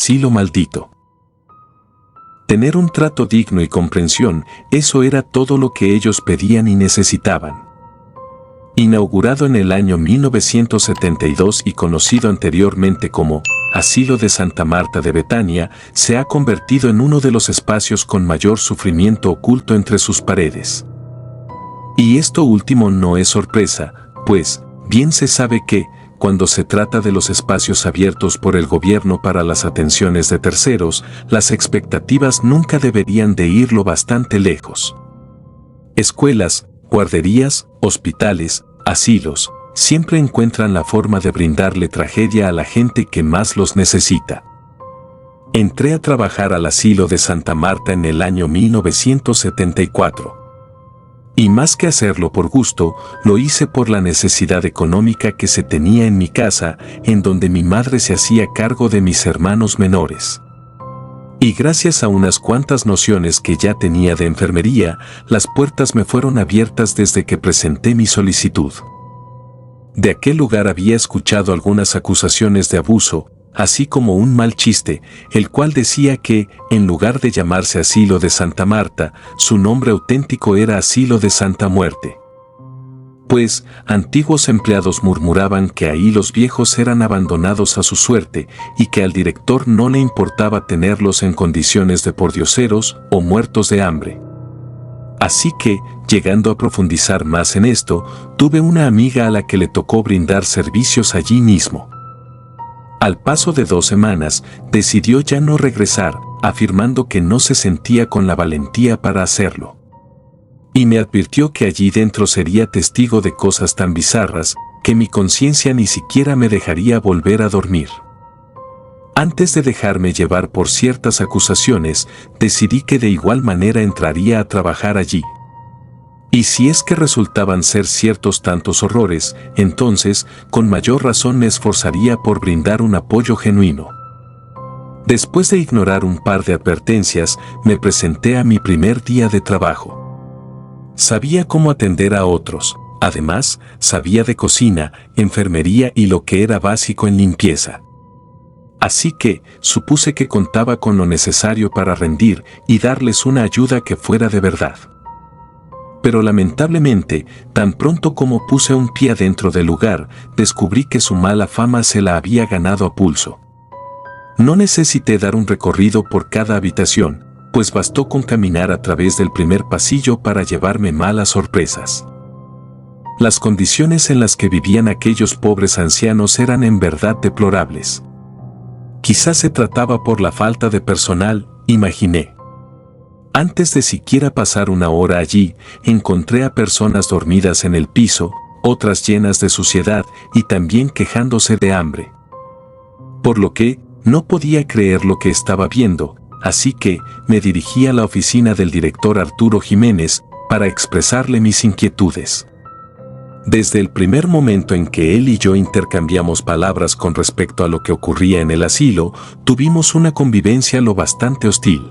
asilo maldito. Tener un trato digno y comprensión, eso era todo lo que ellos pedían y necesitaban. Inaugurado en el año 1972 y conocido anteriormente como Asilo de Santa Marta de Betania, se ha convertido en uno de los espacios con mayor sufrimiento oculto entre sus paredes. Y esto último no es sorpresa, pues bien se sabe que, cuando se trata de los espacios abiertos por el gobierno para las atenciones de terceros, las expectativas nunca deberían de ir lo bastante lejos. Escuelas, guarderías, hospitales, asilos, siempre encuentran la forma de brindarle tragedia a la gente que más los necesita. Entré a trabajar al asilo de Santa Marta en el año 1974. Y más que hacerlo por gusto, lo hice por la necesidad económica que se tenía en mi casa, en donde mi madre se hacía cargo de mis hermanos menores. Y gracias a unas cuantas nociones que ya tenía de enfermería, las puertas me fueron abiertas desde que presenté mi solicitud. De aquel lugar había escuchado algunas acusaciones de abuso, así como un mal chiste, el cual decía que, en lugar de llamarse Asilo de Santa Marta, su nombre auténtico era Asilo de Santa Muerte. Pues, antiguos empleados murmuraban que ahí los viejos eran abandonados a su suerte y que al director no le importaba tenerlos en condiciones de pordioseros o muertos de hambre. Así que, llegando a profundizar más en esto, tuve una amiga a la que le tocó brindar servicios allí mismo. Al paso de 2 semanas, decidió ya no regresar, afirmando que no se sentía con la valentía para hacerlo. Y me advirtió que allí dentro sería testigo de cosas tan bizarras, que mi conciencia ni siquiera me dejaría volver a dormir. Antes de dejarme llevar por ciertas acusaciones, decidí que de igual manera entraría a trabajar allí. Y si es que resultaban ser ciertos tantos horrores, entonces, con mayor razón me esforzaría por brindar un apoyo genuino. Después de ignorar un par de advertencias, me presenté a mi primer día de trabajo. Sabía cómo atender a otros, además, sabía de cocina, enfermería y lo que era básico en limpieza. Así que, supuse que contaba con lo necesario para rendir y darles una ayuda que fuera de verdad. Pero lamentablemente, tan pronto como puse un pie adentro del lugar, descubrí que su mala fama se la había ganado a pulso. No necesité dar un recorrido por cada habitación, pues bastó con caminar a través del primer pasillo para llevarme malas sorpresas. Las condiciones en las que vivían aquellos pobres ancianos eran en verdad deplorables. Quizás se trataba por la falta de personal, imaginé. Antes de siquiera pasar una hora allí, encontré a personas dormidas en el piso, otras llenas de suciedad y también quejándose de hambre. Por lo que, no podía creer lo que estaba viendo, así que me dirigí a la oficina del director Arturo Jiménez para expresarle mis inquietudes. Desde el primer momento en que él y yo intercambiamos palabras con respecto a lo que ocurría en el asilo, tuvimos una convivencia lo bastante hostil.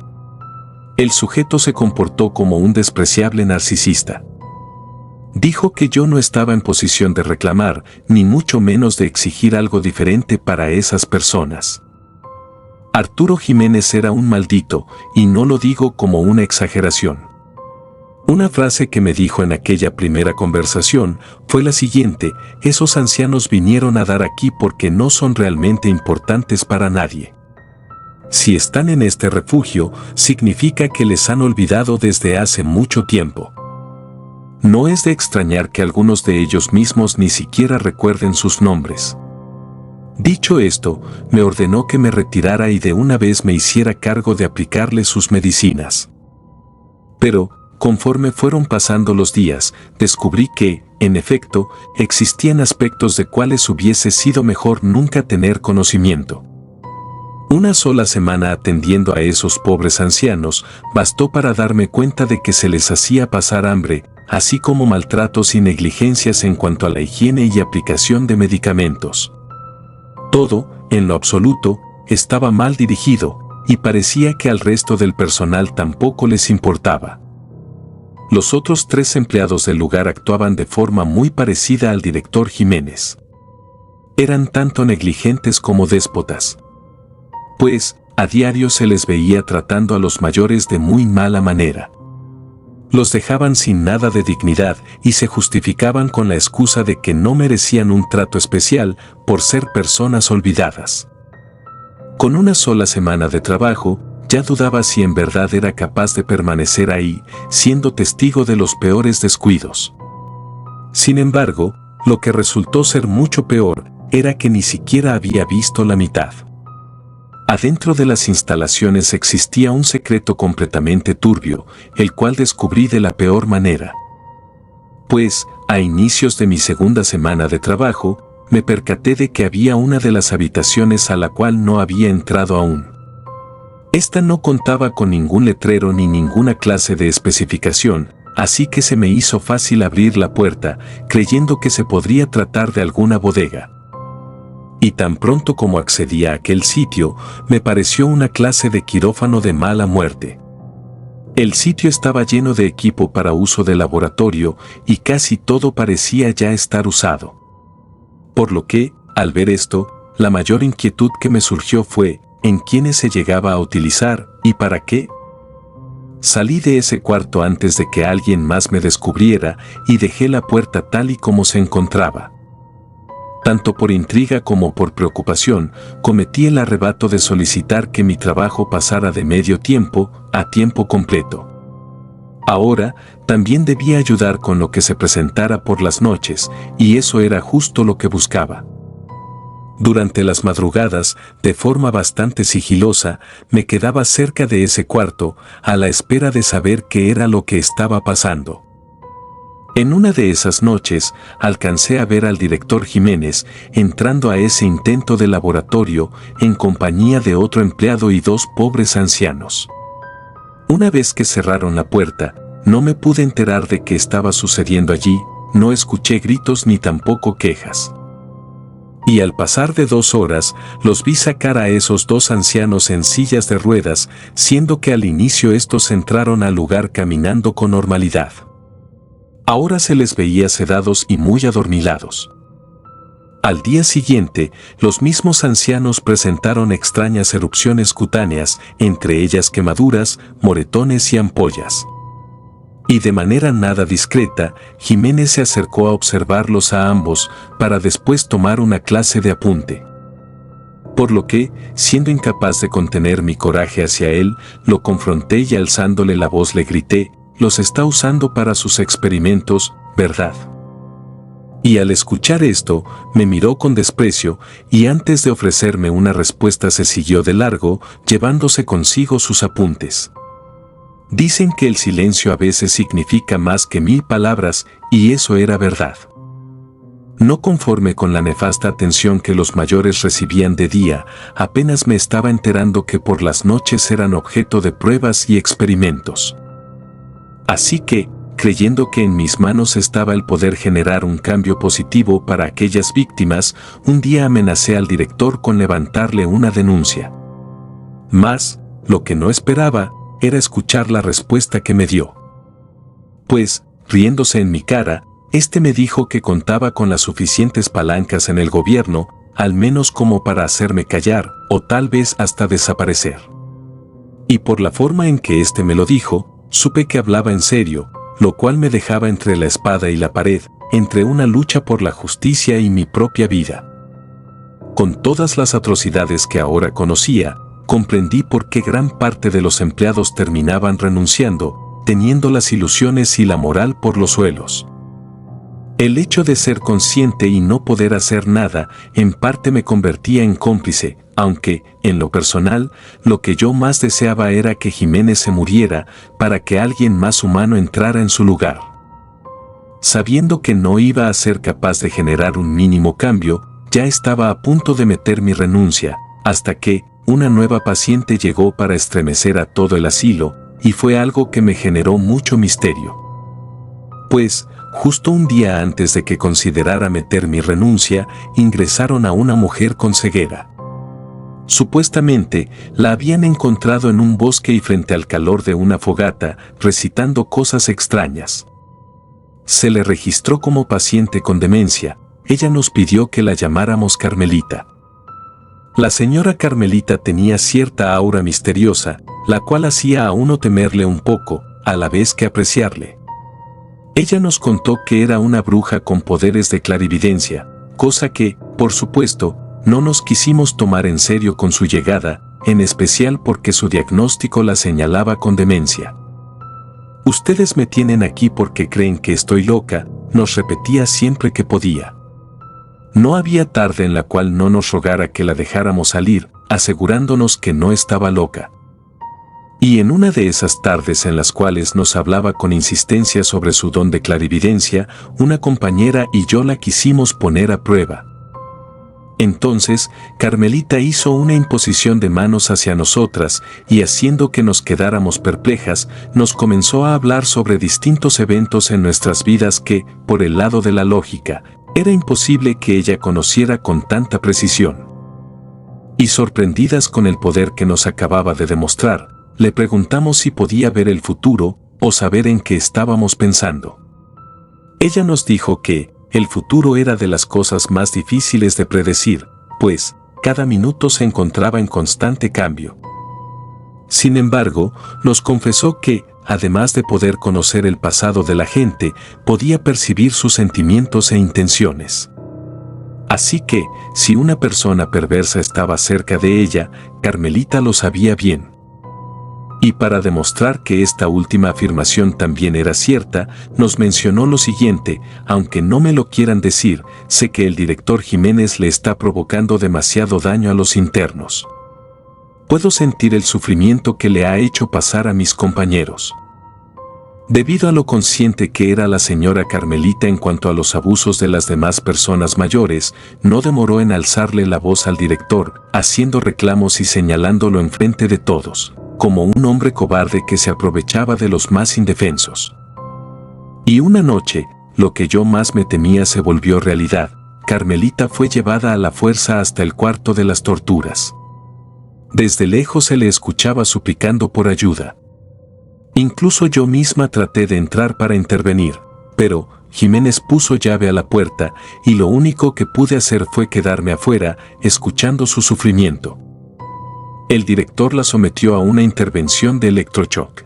El sujeto se comportó como un despreciable narcisista. Dijo que yo no estaba en posición de reclamar, ni mucho menos de exigir algo diferente para esas personas. Arturo Jiménez era un maldito, y no lo digo como una exageración. Una frase que me dijo en aquella primera conversación fue la siguiente: esos ancianos vinieron a dar aquí porque no son realmente importantes para nadie. Si están en este refugio, significa que les han olvidado desde hace mucho tiempo. No es de extrañar que algunos de ellos mismos ni siquiera recuerden sus nombres. Dicho esto, me ordenó que me retirara y de una vez me hiciera cargo de aplicarle sus medicinas. Pero, conforme fueron pasando los días, descubrí que, en efecto, existían aspectos de cuales hubiese sido mejor nunca tener conocimiento. Una sola semana atendiendo a esos pobres ancianos bastó para darme cuenta de que se les hacía pasar hambre, así como maltratos y negligencias en cuanto a la higiene y aplicación de medicamentos. Todo, en lo absoluto, estaba mal dirigido, y parecía que al resto del personal tampoco les importaba. Los otros 3 empleados del lugar actuaban de forma muy parecida al director Jiménez. Eran tanto negligentes como déspotas. Pues, A diario se les veía tratando a los mayores de muy mala manera. Los dejaban sin nada de dignidad y se justificaban con la excusa de que no merecían un trato especial por ser personas olvidadas. Con una sola semana de trabajo, ya dudaba si en verdad era capaz de permanecer ahí, siendo testigo de los peores descuidos. Sin embargo, lo que resultó ser mucho peor era que ni siquiera había visto la mitad. Adentro de las instalaciones existía un secreto completamente turbio, el cual descubrí de la peor manera. Pues, a inicios de mi segunda semana de trabajo, me percaté de que había una de las habitaciones a la cual no había entrado aún. Esta no contaba con ningún letrero ni ninguna clase de especificación, así que se me hizo fácil abrir la puerta, creyendo que se podría tratar de alguna bodega. Y tan pronto como accedí a aquel sitio, me pareció una clase de quirófano de mala muerte. El sitio estaba lleno de equipo para uso de laboratorio y casi todo parecía ya estar usado. Por lo que, al ver esto, la mayor inquietud que me surgió fue, ¿en quiénes se llegaba a utilizar y para qué? Salí de ese cuarto antes de que alguien más me descubriera y dejé la puerta tal y como se encontraba. Tanto por intriga como por preocupación, cometí el arrebato de solicitar que mi trabajo pasara de medio tiempo a tiempo completo. Ahora, también debía ayudar con lo que se presentara por las noches, y eso era justo lo que buscaba. Durante las madrugadas, de forma bastante sigilosa, me quedaba cerca de ese cuarto, a la espera de saber qué era lo que estaba pasando. En una de esas noches, alcancé a ver al director Jiménez entrando a ese intento de laboratorio en compañía de otro empleado y dos pobres ancianos. Una vez que cerraron la puerta, no me pude enterar de qué estaba sucediendo allí, no escuché gritos ni tampoco quejas. Y al pasar de 2 horas, los vi sacar a esos dos ancianos en sillas de ruedas, siendo que al inicio estos entraron al lugar caminando con normalidad. Ahora se les veía sedados y muy adormilados. Al día siguiente, los mismos ancianos presentaron extrañas erupciones cutáneas, entre ellas quemaduras, moretones y ampollas. Y de manera nada discreta, Jiménez se acercó a observarlos a ambos, para después tomar una clase de apunte. Por lo que, siendo incapaz de contener mi coraje hacia él, lo confronté y alzándole la voz le grité, «Los está usando para sus experimentos, ¿verdad?». Y al escuchar esto, me miró con desprecio, y antes de ofrecerme una respuesta se siguió de largo, llevándose consigo sus apuntes. Dicen que el silencio a veces significa más que 1000 palabras, y eso era verdad. No conforme con la nefasta atención que los mayores recibían de día, apenas me estaba enterando que por las noches eran objeto de pruebas y experimentos. Así que, creyendo que en mis manos estaba el poder generar un cambio positivo para aquellas víctimas, un día amenacé al director con levantarle una denuncia. Mas, lo que no esperaba, era escuchar la respuesta que me dio. Pues, riéndose en mi cara, este me dijo que contaba con las suficientes palancas en el gobierno, al menos como para hacerme callar, o tal vez hasta desaparecer. Y por la forma en que este me lo dijo, supe que hablaba en serio, lo cual me dejaba entre la espada y la pared, entre una lucha por la justicia y mi propia vida. Con todas las atrocidades que ahora conocía, comprendí por qué gran parte de los empleados terminaban renunciando, teniendo las ilusiones y la moral por los suelos. El hecho de ser consciente y no poder hacer nada, en parte me convertía en cómplice, aunque, en lo personal, lo que yo más deseaba era que Jiménez se muriera para que alguien más humano entrara en su lugar. Sabiendo que no iba a ser capaz de generar un mínimo cambio, ya estaba a punto de meter mi renuncia, hasta que una nueva paciente llegó para estremecer a todo el asilo, y fue algo que me generó mucho misterio. Pues, justo un día antes de que considerara meter mi renuncia, ingresaron a una mujer con ceguera. Supuestamente, la habían encontrado en un bosque y frente al calor de una fogata, recitando cosas extrañas. Se le registró como paciente con demencia, ella nos pidió que la llamáramos Carmelita. La señora Carmelita tenía cierta aura misteriosa, la cual hacía a uno temerle un poco, a la vez que apreciarle. Ella nos contó que era una bruja con poderes de clarividencia, cosa que, por supuesto, no nos quisimos tomar en serio con su llegada, en especial porque su diagnóstico la señalaba con demencia. «Ustedes me tienen aquí porque creen que estoy loca», nos repetía siempre que podía. No había tarde en la cual no nos rogara que la dejáramos salir, asegurándonos que no estaba loca. Y en una de esas tardes en las cuales nos hablaba con insistencia sobre su don de clarividencia, una compañera y yo la quisimos poner a prueba. Entonces, Carmelita hizo una imposición de manos hacia nosotras y, haciendo que nos quedáramos perplejas, nos comenzó a hablar sobre distintos eventos en nuestras vidas que, por el lado de la lógica, era imposible que ella conociera con tanta precisión. Y sorprendidas con el poder que nos acababa de demostrar, le preguntamos si podía ver el futuro o saber en qué estábamos pensando. Ella nos dijo que el futuro era de las cosas más difíciles de predecir, pues cada minuto se encontraba en constante cambio. Sin embargo, nos confesó que, además de poder conocer el pasado de la gente, podía percibir sus sentimientos e intenciones. Así que, si una persona perversa estaba cerca de ella, Carmelita lo sabía bien. Y para demostrar que esta última afirmación también era cierta, nos mencionó lo siguiente: aunque no me lo quieran decir, sé que el director Jiménez le está provocando demasiado daño a los internos. Puedo sentir el sufrimiento que le ha hecho pasar a mis compañeros. Debido a lo consciente que era la señora Carmelita en cuanto a los abusos de las demás personas mayores, no demoró en alzarle la voz al director, haciendo reclamos y señalándolo enfrente de todos, como un hombre cobarde que se aprovechaba de los más indefensos. Y una noche, lo que yo más me temía se volvió realidad. Carmelita fue llevada a la fuerza hasta el cuarto de las torturas. Desde lejos se le escuchaba suplicando por ayuda. Incluso yo misma traté de entrar para intervenir, pero Jiménez puso llave a la puerta y lo único que pude hacer fue quedarme afuera, escuchando su sufrimiento. El director la sometió a una intervención de electroshock.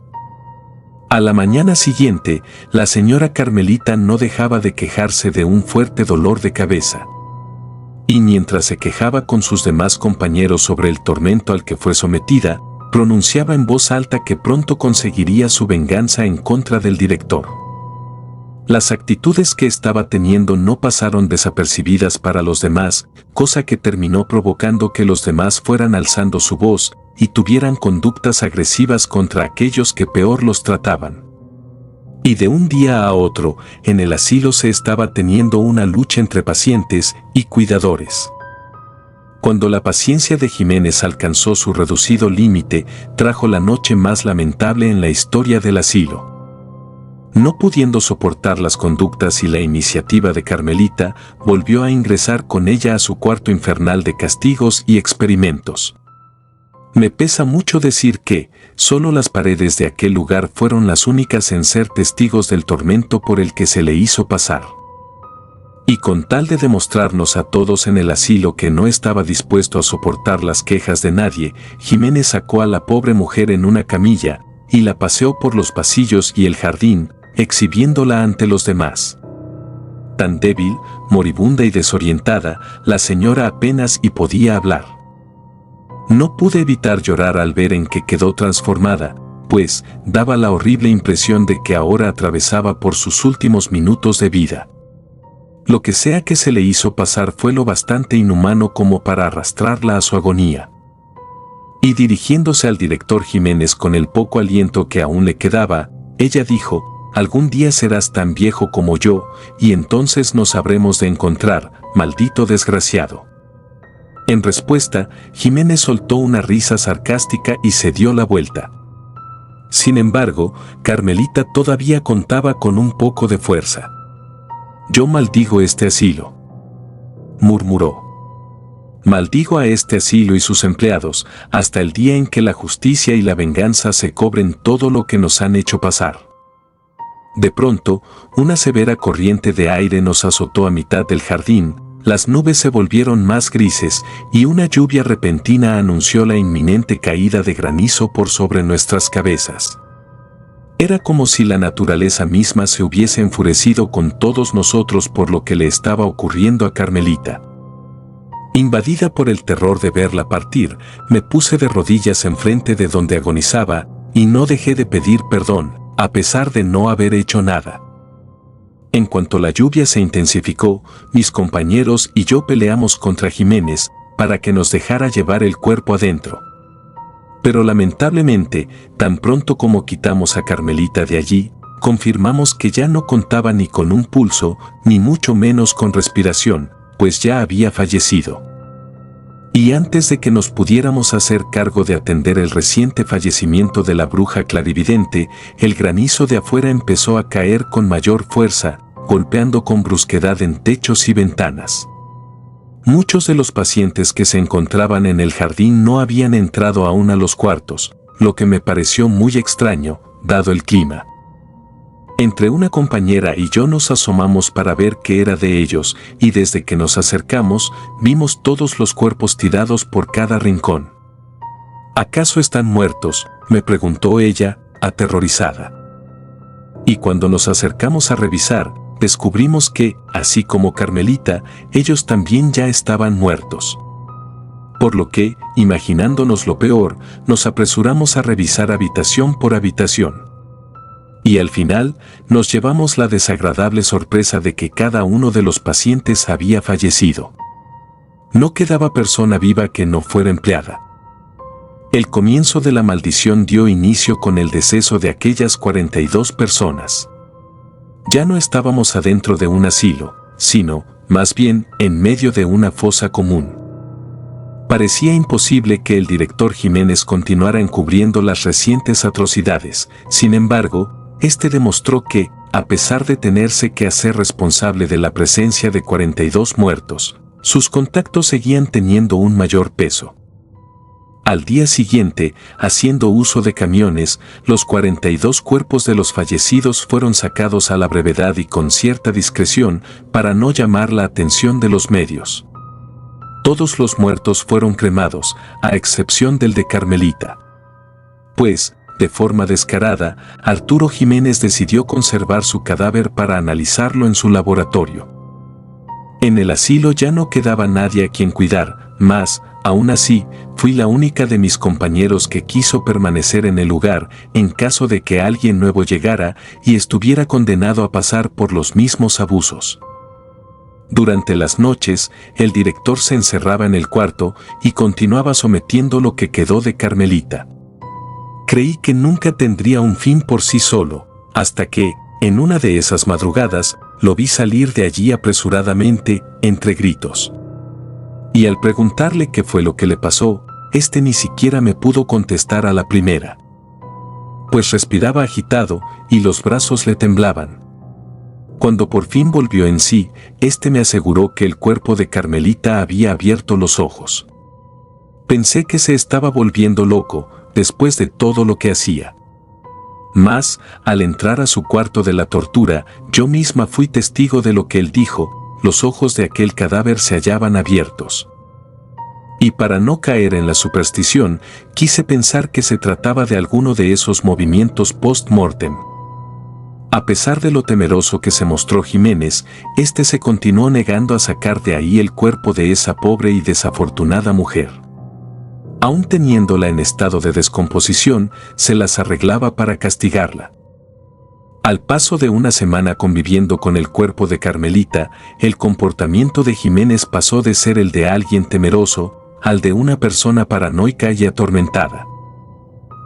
A la mañana siguiente, la señora Carmelita no dejaba de quejarse de un fuerte dolor de cabeza. Y mientras se quejaba con sus demás compañeros sobre el tormento al que fue sometida, pronunciaba en voz alta que pronto conseguiría su venganza en contra del director. Las actitudes que estaba teniendo no pasaron desapercibidas para los demás, cosa que terminó provocando que los demás fueran alzando su voz y tuvieran conductas agresivas contra aquellos que peor los trataban. Y de un día a otro, en el asilo se estaba teniendo una lucha entre pacientes y cuidadores. Cuando la paciencia de Jiménez alcanzó su reducido límite, trajo la noche más lamentable en la historia del asilo. No pudiendo soportar las conductas y la iniciativa de Carmelita, volvió a ingresar con ella a su cuarto infernal de castigos y experimentos. Me pesa mucho decir que, solo las paredes de aquel lugar fueron las únicas en ser testigos del tormento por el que se le hizo pasar. Y con tal de demostrarnos a todos en el asilo que no estaba dispuesto a soportar las quejas de nadie, Jiménez sacó a la pobre mujer en una camilla y la paseó por los pasillos y el jardín, exhibiéndola ante los demás. Tan débil, moribunda y desorientada, la señora apenas y podía hablar. No pude evitar llorar al ver en que quedó transformada, pues daba la horrible impresión de que ahora atravesaba por sus últimos minutos de vida. Lo que sea que se le hizo pasar fue lo bastante inhumano como para arrastrarla a su agonía. Y dirigiéndose al director Jiménez con el poco aliento que aún le quedaba, ella dijo: «Algún día serás tan viejo como yo, y entonces nos habremos de encontrar, maldito desgraciado». En respuesta, Jiménez soltó una risa sarcástica y se dio la vuelta. Sin embargo, Carmelita todavía contaba con un poco de fuerza. «Yo maldigo este asilo», murmuró. «Maldigo a este asilo y sus empleados, hasta el día en que la justicia y la venganza se cobren todo lo que nos han hecho pasar». De pronto, una severa corriente de aire nos azotó a mitad del jardín, las nubes se volvieron más grises y una lluvia repentina anunció la inminente caída de granizo por sobre nuestras cabezas. Era como si la naturaleza misma se hubiese enfurecido con todos nosotros por lo que le estaba ocurriendo a Carmelita. Invadida por el terror de verla partir, me puse de rodillas enfrente de donde agonizaba y no dejé de pedir perdón, a pesar de no haber hecho nada. En cuanto la lluvia se intensificó, mis compañeros y yo peleamos contra Jiménez para que nos dejara llevar el cuerpo adentro. Pero lamentablemente, tan pronto como quitamos a Carmelita de allí, confirmamos que ya no contaba ni con un pulso, ni mucho menos con respiración, pues ya había fallecido. Y antes de que nos pudiéramos hacer cargo de atender el reciente fallecimiento de la bruja clarividente, el granizo de afuera empezó a caer con mayor fuerza, golpeando con brusquedad en techos y ventanas. Muchos de los pacientes que se encontraban en el jardín no habían entrado aún a los cuartos, lo que me pareció muy extraño, dado el clima. Entre una compañera y yo nos asomamos para ver qué era de ellos, y desde que nos acercamos, vimos todos los cuerpos tirados por cada rincón. ¿Acaso están muertos?, me preguntó ella, aterrorizada. Y cuando nos acercamos a revisar, descubrimos que, así como Carmelita, ellos también ya estaban muertos. Por lo que, imaginándonos lo peor, nos apresuramos a revisar habitación por habitación. Y al final, nos llevamos la desagradable sorpresa de que cada uno de los pacientes había fallecido. No quedaba persona viva que no fuera empleada. El comienzo de la maldición dio inicio con el deceso de aquellas 42 personas. Ya no estábamos adentro de un asilo, sino, más bien, en medio de una fosa común. Parecía imposible que el director Jiménez continuara encubriendo las recientes atrocidades. Sin embargo, este demostró que, a pesar de tenerse que hacer responsable de la presencia de 42 muertos, sus contactos seguían teniendo un mayor peso. Al día siguiente, haciendo uso de camiones, los 42 cuerpos de los fallecidos fueron sacados a la brevedad y con cierta discreción para no llamar la atención de los medios. Todos los muertos fueron cremados, a excepción del de Carmelita. Pues, de forma descarada, Arturo Jiménez decidió conservar su cadáver para analizarlo en su laboratorio. En el asilo ya no quedaba nadie a quien cuidar, mas, aún así, fui la única de mis compañeros que quiso permanecer en el lugar en caso de que alguien nuevo llegara y estuviera condenado a pasar por los mismos abusos. Durante las noches, el director se encerraba en el cuarto y continuaba sometiendo lo que quedó de Carmelita. Creí que nunca tendría un fin por sí solo, hasta que, en una de esas madrugadas, lo vi salir de allí apresuradamente, entre gritos. Y al preguntarle qué fue lo que le pasó, este ni siquiera me pudo contestar a la primera. Pues respiraba agitado y los brazos le temblaban. Cuando por fin volvió en sí, este me aseguró que el cuerpo de Carmelita había abierto los ojos. Pensé que se estaba volviendo loco, después de todo lo que hacía. Mas, al entrar a su cuarto de la tortura, yo misma fui testigo de lo que él dijo, los ojos de aquel cadáver se hallaban abiertos. Y para no caer en la superstición, quise pensar que se trataba de alguno de esos movimientos post-mortem. A pesar de lo temeroso que se mostró Jiménez, este se continuó negando a sacar de ahí el cuerpo de esa pobre y desafortunada mujer. Aún teniéndola en estado de descomposición, se las arreglaba para castigarla. Al paso de una semana conviviendo con el cuerpo de Carmelita, el comportamiento de Jiménez pasó de ser el de alguien temeroso, al de una persona paranoica y atormentada.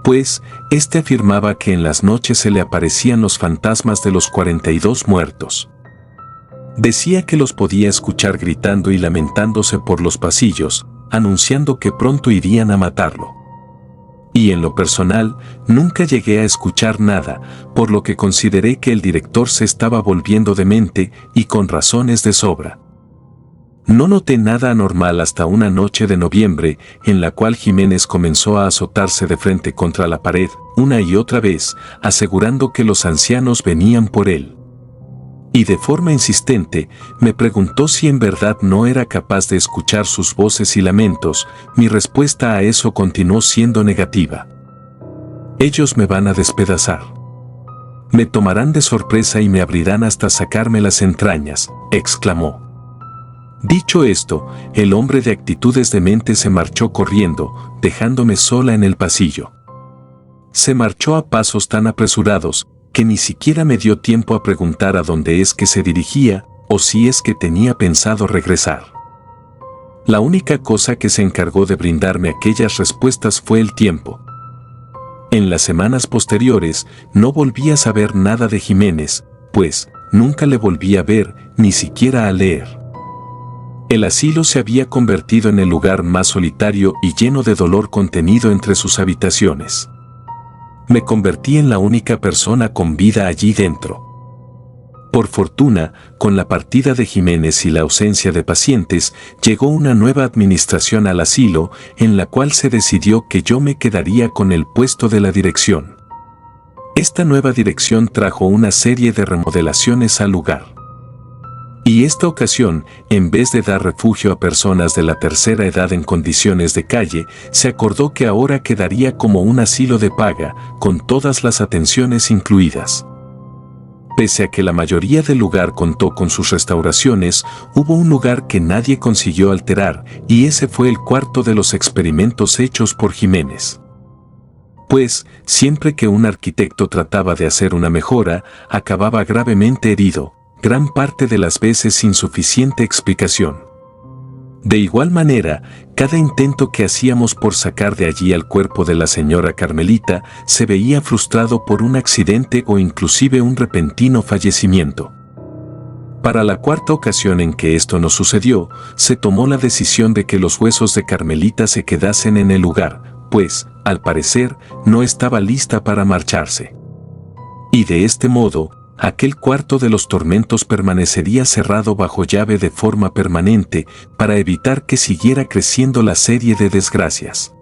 Pues, este afirmaba que en las noches se le aparecían los fantasmas de los 42 muertos. Decía que los podía escuchar gritando y lamentándose por los pasillos, anunciando que pronto irían a matarlo. Y en lo personal, nunca llegué a escuchar nada, por lo que consideré que el director se estaba volviendo demente y con razones de sobra. No noté nada anormal hasta una noche de noviembre, en la cual Jiménez comenzó a azotarse de frente contra la pared, una y otra vez, asegurando que los ancianos venían por él. Y de forma insistente, me preguntó si en verdad no era capaz de escuchar sus voces y lamentos. Mi respuesta a eso continuó siendo negativa. Ellos me van a despedazar. Me tomarán de sorpresa y me abrirán hasta sacarme las entrañas, exclamó. Dicho esto, el hombre de actitudes dementes se marchó corriendo, dejándome sola en el pasillo. Se marchó a pasos tan apresurados, que ni siquiera me dio tiempo a preguntar a dónde es que se dirigía, o si es que tenía pensado regresar. La única cosa que se encargó de brindarme aquellas respuestas fue el tiempo. En las semanas posteriores, no volví a saber nada de Jiménez, pues nunca le volví a ver, ni siquiera a leer. El asilo se había convertido en el lugar más solitario y lleno de dolor contenido entre sus habitaciones. Me convertí en la única persona con vida allí dentro. Por fortuna, con la partida de Jiménez y la ausencia de pacientes, llegó una nueva administración al asilo, en la cual se decidió que yo me quedaría con el puesto de la dirección. Esta nueva dirección trajo una serie de remodelaciones al lugar. Y esta ocasión, en vez de dar refugio a personas de la tercera edad en condiciones de calle, se acordó que ahora quedaría como un asilo de paga, con todas las atenciones incluidas. Pese a que la mayoría del lugar contó con sus restauraciones, hubo un lugar que nadie consiguió alterar, y ese fue el cuarto de los experimentos hechos por Jiménez. Pues, siempre que un arquitecto trataba de hacer una mejora, acababa gravemente herido, gran parte de las veces sin suficiente explicación. De igual manera, cada intento que hacíamos por sacar de allí al cuerpo de la señora Carmelita se veía frustrado por un accidente o inclusive un repentino fallecimiento. Para la cuarta ocasión en que esto no sucedió, se tomó la decisión de que los huesos de Carmelita se quedasen en el lugar, pues, al parecer, no estaba lista para marcharse. Y de este modo, aquel cuarto de los tormentos permanecería cerrado bajo llave de forma permanente para evitar que siguiera creciendo la serie de desgracias.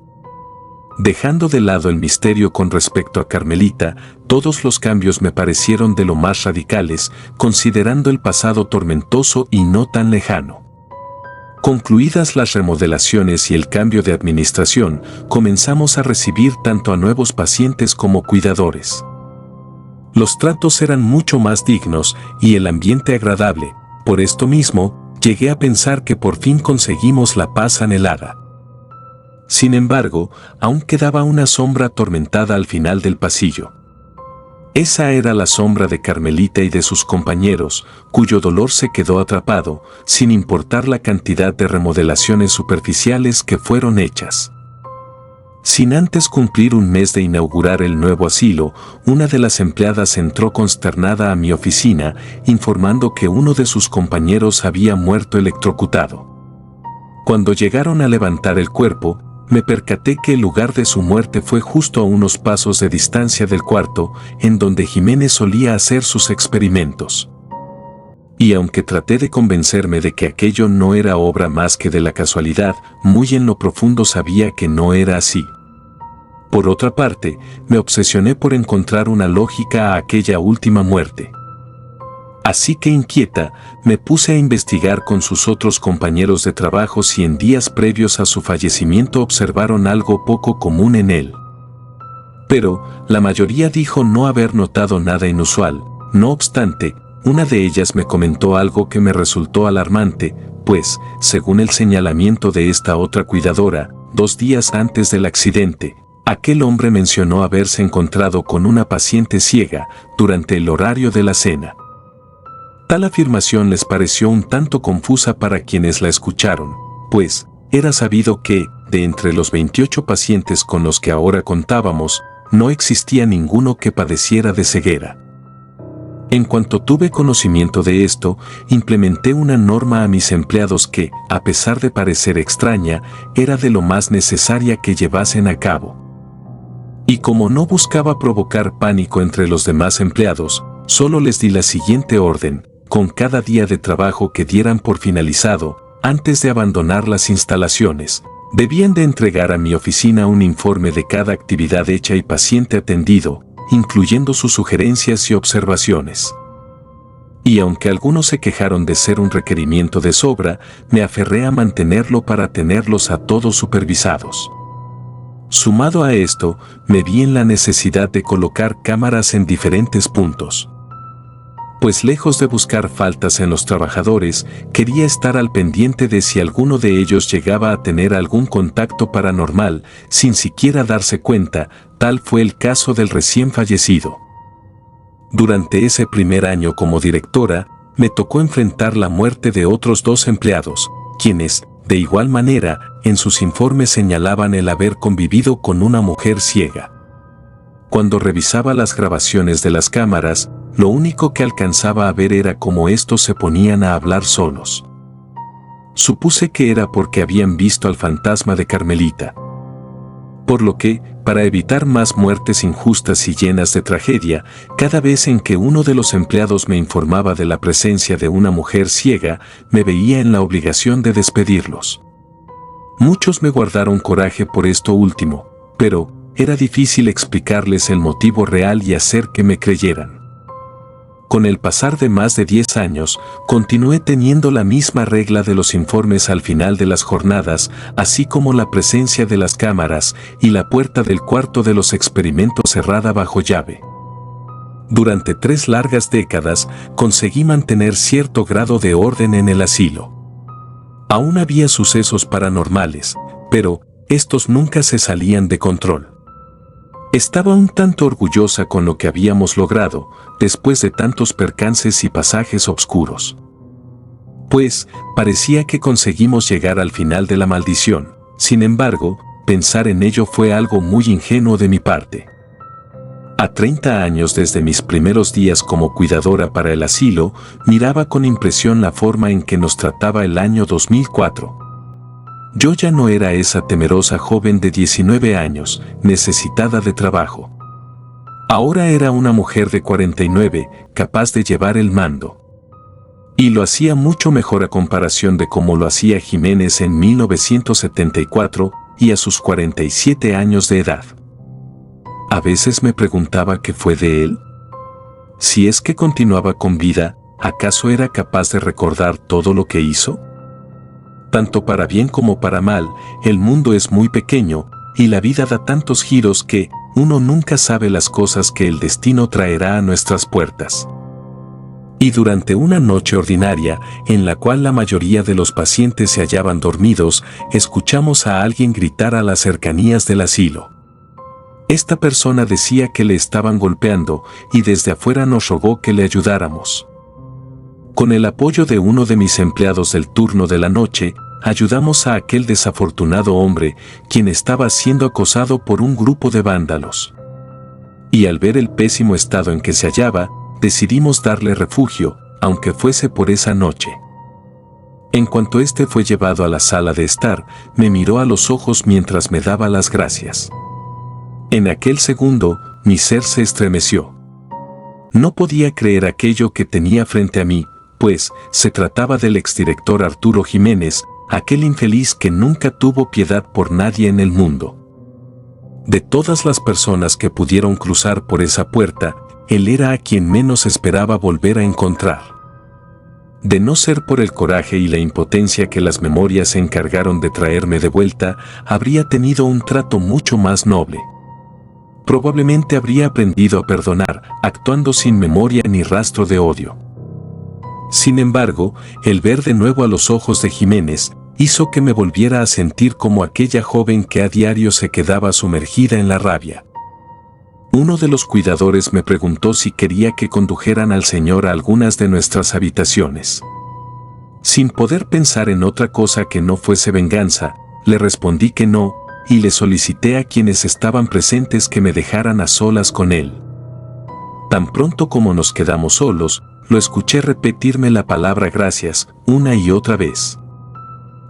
Dejando de lado el misterio con respecto a Carmelita, todos los cambios me parecieron de lo más radicales, considerando el pasado tormentoso y no tan lejano. Concluidas las remodelaciones y el cambio de administración, comenzamos a recibir tanto a nuevos pacientes como cuidadores. Los tratos eran mucho más dignos y el ambiente agradable. Por esto mismo, llegué a pensar que por fin conseguimos la paz anhelada. Sin embargo, aún quedaba una sombra atormentada al final del pasillo. Esa era la sombra de Carmelita y de sus compañeros, cuyo dolor se quedó atrapado, sin importar la cantidad de remodelaciones superficiales que fueron hechas. Sin antes cumplir un mes de inaugurar el nuevo asilo, una de las empleadas entró consternada a mi oficina, informando que uno de sus compañeros había muerto electrocutado. Cuando llegaron a levantar el cuerpo, me percaté que el lugar de su muerte fue justo a unos pasos de distancia del cuarto, en donde Jiménez solía hacer sus experimentos. Y aunque traté de convencerme de que aquello no era obra más que de la casualidad, muy en lo profundo sabía que no era así. Por otra parte, me obsesioné por encontrar una lógica a aquella última muerte. Así que inquieta, me puse a investigar con sus otros compañeros de trabajo si en días previos a su fallecimiento observaron algo poco común en él. Pero, la mayoría dijo no haber notado nada inusual. No obstante, una de ellas me comentó algo que me resultó alarmante, pues, según el señalamiento de esta otra cuidadora, 2 días antes del accidente, aquel hombre mencionó haberse encontrado con una paciente ciega durante el horario de la cena. Tal afirmación les pareció un tanto confusa para quienes la escucharon, pues, era sabido que, de entre los 28 pacientes con los que ahora contábamos, no existía ninguno que padeciera de ceguera. En cuanto tuve conocimiento de esto, implementé una norma a mis empleados que, a pesar de parecer extraña, era de lo más necesaria que llevasen a cabo. Y como no buscaba provocar pánico entre los demás empleados, solo les di la siguiente orden: con cada día de trabajo que dieran por finalizado, antes de abandonar las instalaciones, debían de entregar a mi oficina un informe de cada actividad hecha y paciente atendido, incluyendo sus sugerencias y observaciones. Y aunque algunos se quejaron de ser un requerimiento de sobra, me aferré a mantenerlo para tenerlos a todos supervisados. Sumado a esto, me vi en la necesidad de colocar cámaras en diferentes puntos. Pues lejos de buscar faltas en los trabajadores, quería estar al pendiente de si alguno de ellos llegaba a tener algún contacto paranormal, sin siquiera darse cuenta. Tal fue el caso del recién fallecido. Durante ese primer año como directora, me tocó enfrentar la muerte de otros 2 empleados, quienes, de igual manera, en sus informes señalaban el haber convivido con una mujer ciega. Cuando revisaba las grabaciones de las cámaras, lo único que alcanzaba a ver era cómo estos se ponían a hablar solos. Supuse que era porque habían visto al fantasma de Carmelita. Por lo que, para evitar más muertes injustas y llenas de tragedia, cada vez en que uno de los empleados me informaba de la presencia de una mujer ciega, me veía en la obligación de despedirlos. Muchos me guardaron coraje por esto último, pero era difícil explicarles el motivo real y hacer que me creyeran. Con el pasar de más de 10 años, continué teniendo la misma regla de los informes al final de las jornadas, así como la presencia de las cámaras y la puerta del cuarto de los experimentos cerrada bajo llave. Durante 3 largas décadas, conseguí mantener cierto grado de orden en el asilo. Aún había sucesos paranormales, pero estos nunca se salían de control. Estaba un tanto orgullosa con lo que habíamos logrado, después de tantos percances y pasajes oscuros. Pues, parecía que conseguimos llegar al final de la maldición. Sin embargo, pensar en ello fue algo muy ingenuo de mi parte. A 30 años desde mis primeros días como cuidadora para el asilo, miraba con impresión la forma en que nos trataba el año 2004. Yo ya no era esa temerosa joven de 19 años, necesitada de trabajo. Ahora era una mujer de 49, capaz de llevar el mando. Y lo hacía mucho mejor a comparación de cómo lo hacía Jiménez en 1974 y a sus 47 años de edad. A veces me preguntaba qué fue de él. Si es que continuaba con vida, ¿acaso era capaz de recordar todo lo que hizo? Tanto para bien como para mal, el mundo es muy pequeño, y la vida da tantos giros que uno nunca sabe las cosas que el destino traerá a nuestras puertas. Y durante una noche ordinaria, en la cual la mayoría de los pacientes se hallaban dormidos, escuchamos a alguien gritar a las cercanías del asilo. Esta persona decía que le estaban golpeando, y desde afuera nos rogó que le ayudáramos. Con el apoyo de uno de mis empleados del turno de la noche, ayudamos a aquel desafortunado hombre, quien estaba siendo acosado por un grupo de vándalos. Y al ver el pésimo estado en que se hallaba, decidimos darle refugio, aunque fuese por esa noche. En cuanto éste fue llevado a la sala de estar, me miró a los ojos mientras me daba las gracias. En aquel segundo, mi ser se estremeció. No podía creer aquello que tenía frente a mí, pues se trataba del exdirector Arturo Jiménez, aquel infeliz que nunca tuvo piedad por nadie en el mundo. De todas las personas que pudieron cruzar por esa puerta, él era a quien menos esperaba volver a encontrar. De no ser por el coraje y la impotencia que las memorias se encargaron de traerme de vuelta, habría tenido un trato mucho más noble. Probablemente habría aprendido a perdonar, actuando sin memoria ni rastro de odio. Sin embargo, el ver de nuevo a los ojos de Jiménez hizo que me volviera a sentir como aquella joven que a diario se quedaba sumergida en la rabia. Uno de los cuidadores me preguntó si quería que condujeran al señor a algunas de nuestras habitaciones. Sin poder pensar en otra cosa que no fuese venganza, le respondí que no, y le solicité a quienes estaban presentes que me dejaran a solas con él. Tan pronto como nos quedamos solos, lo escuché repetirme la palabra gracias una y otra vez.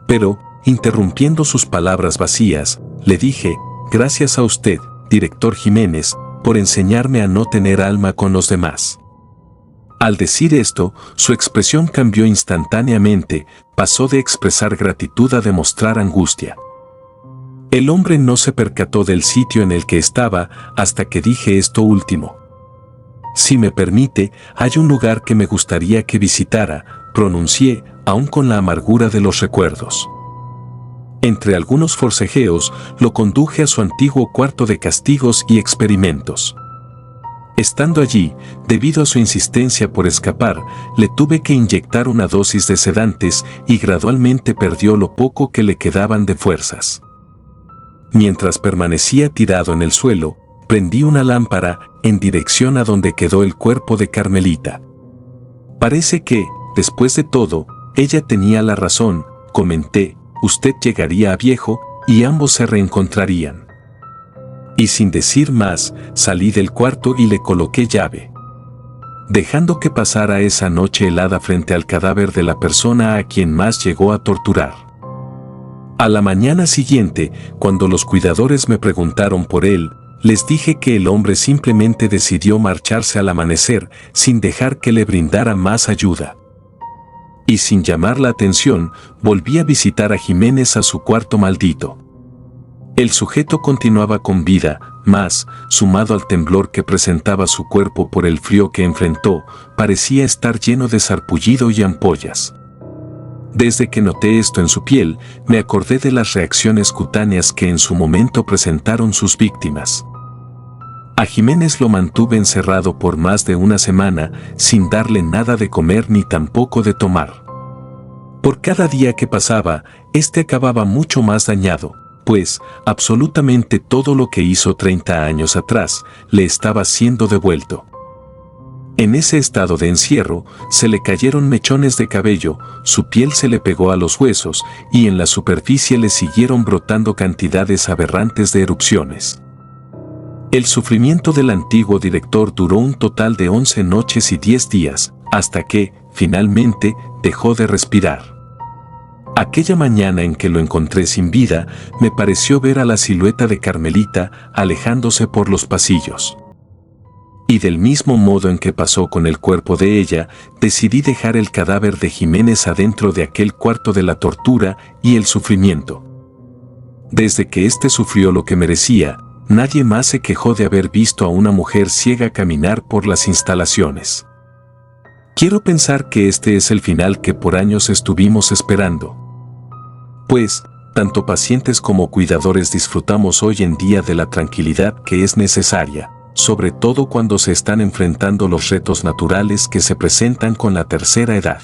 Pero, interrumpiendo sus palabras vacías, le dije, gracias a usted, director Jiménez, por enseñarme a no tener alma con los demás. Al decir esto, su expresión cambió instantáneamente, pasó de expresar gratitud a demostrar angustia. El hombre no se percató del sitio en el que estaba hasta que dije esto último. Si me permite, hay un lugar que me gustaría que visitara, pronuncié, aún con la amargura de los recuerdos. Entre algunos forcejeos, lo conduje a su antiguo cuarto de castigos y experimentos. Estando allí, debido a su insistencia por escapar, le tuve que inyectar una dosis de sedantes y gradualmente perdió lo poco que le quedaban de fuerzas. Mientras permanecía tirado en el suelo, prendí una lámpara en dirección a donde quedó el cuerpo de Carmelita. Parece que, después de todo, ella tenía la razón, comenté, usted llegaría a viejo y ambos se reencontrarían. Y sin decir más, salí del cuarto y le coloqué llave. Dejando que pasara esa noche helada frente al cadáver de la persona a quien más llegó a torturar. A la mañana siguiente, cuando los cuidadores me preguntaron por él, les dije que el hombre simplemente decidió marcharse al amanecer sin dejar que le brindara más ayuda. Y sin llamar la atención, volví a visitar a Jiménez a su cuarto maldito. El sujeto continuaba con vida, mas, sumado al temblor que presentaba su cuerpo por el frío que enfrentó, parecía estar lleno de sarpullido y ampollas. Desde que noté esto en su piel, me acordé de las reacciones cutáneas que en su momento presentaron sus víctimas. A Jiménez lo mantuve encerrado por más de una semana, sin darle nada de comer ni tampoco de tomar. Por cada día que pasaba, este acababa mucho más dañado, pues, absolutamente todo lo que hizo 30 años atrás, le estaba siendo devuelto. En ese estado de encierro, se le cayeron mechones de cabello, su piel se le pegó a los huesos, y en la superficie le siguieron brotando cantidades aberrantes de erupciones. El sufrimiento del antiguo director duró un total de 11 noches y 10 días, hasta que, finalmente, dejó de respirar. Aquella mañana en que lo encontré sin vida, me pareció ver a la silueta de Carmelita alejándose por los pasillos. Y del mismo modo en que pasó con el cuerpo de ella, decidí dejar el cadáver de Jiménez adentro de aquel cuarto de la tortura y el sufrimiento. Desde que éste sufrió lo que merecía, nadie más se quejó de haber visto a una mujer ciega caminar por las instalaciones. Quiero pensar que este es el final que por años estuvimos esperando. Pues, tanto pacientes como cuidadores disfrutamos hoy en día de la tranquilidad que es necesaria, sobre todo cuando se están enfrentando los retos naturales que se presentan con la tercera edad.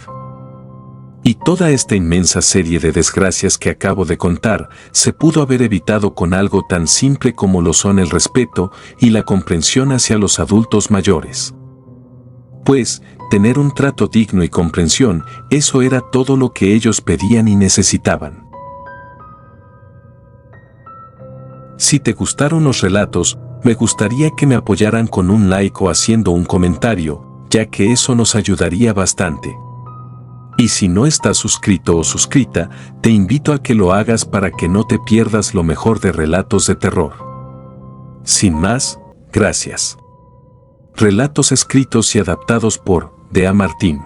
Y toda esta inmensa serie de desgracias que acabo de contar se pudo haber evitado con algo tan simple como lo son el respeto y la comprensión hacia los adultos mayores. Pues, tener un trato digno y comprensión, eso era todo lo que ellos pedían y necesitaban. Si te gustaron los relatos, me gustaría que me apoyaran con un like o haciendo un comentario, ya que eso nos ayudaría bastante. Y si no estás suscrito o suscrita, te invito a que lo hagas para que no te pierdas lo mejor de relatos de terror. Sin más, gracias. Relatos escritos y adaptados por D.A. Martín.